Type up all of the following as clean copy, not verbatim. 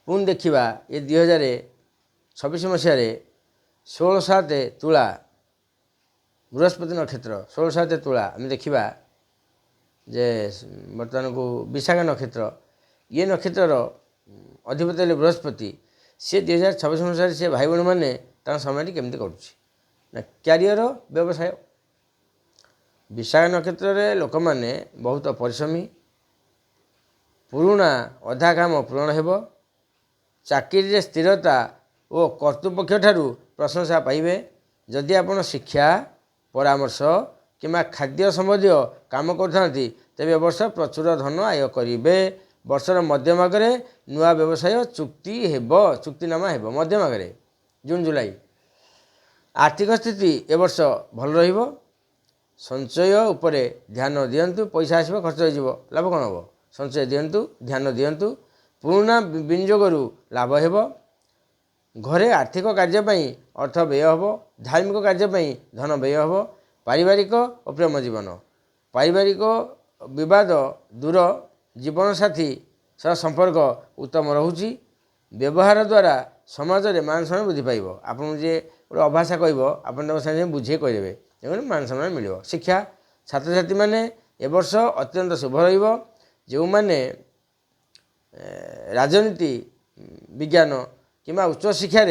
पुणी देखा ये 2026 मसीह 16/7 तुला बृहस्पति नक्षत्र 16/7 तुला आम देखा जे बर्तमान को विशाखा नक्षत्र ये नक्षत्र अधिपति हेले बृहस्पति सी 2026 मसीह से भाई भाई मैंने समय केमती करुँच क्यारियर व्यवसाय विशाखा नक्षत्र में लोक मैंने बहुत परिश्रमी पुराणा अधा काम पूरण हो चाकरी स्थिरता और कर्तृपक्ष ठारू प्रशंसा पाइबे जदि आप शिक्षा परामर्श किंवा खाद्य संबंधी काम करते तेरे वर्ष प्रचुर धन आय करेंगे वर्षर मध्यम आगे नुआ व्यवसाय चुक्ति चुक्तिनामा हो मध्यम आगे जून जुलाई आर्थिक स्थिति ए वर्ष भल रहिबो संचय उपरे ध्यान दियंतु पैसा आसब खर्च हो लाभ कौन हम संचय दियंतु ध्यान दियंतु पुराणा विनियोगरू लाभ हेब घरे आर्थिक कार्यपाई अर्थ व्यय हम धार्मिक कार्यपाई धन व्यय हम पारिवारिक और प्रेम जीवन पारिवारिक विवाद दूर जीवन साथी सह संपर्क उत्तम रोचे व्यवहार द्वारा समाज में मान सम्मान वृद्धि पाइब आपन जे गोटे अभाषा कहब साथ बुझे कहीदेवे तेणु मान सम्मान मिल शिक्षा छात्र छात्री मैंने ए वर्ष अत्यंत शुभ रो मैंने राजनीति विज्ञान किंवा उच्च शिक्षा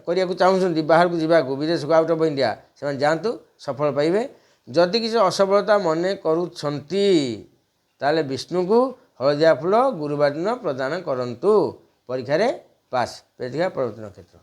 करने को चाहूँ बाहर को जावाक विदेश को आउट ऑफ इंडिया से जातु सफल पाइबे जदि किसी असफलता मन करुँच ताले विष्णु को हलदिया फूल गुरुवार दिन प्रदान करंतु परीक्षा पास परीक्षा प्रवर्तन क्षेत्र।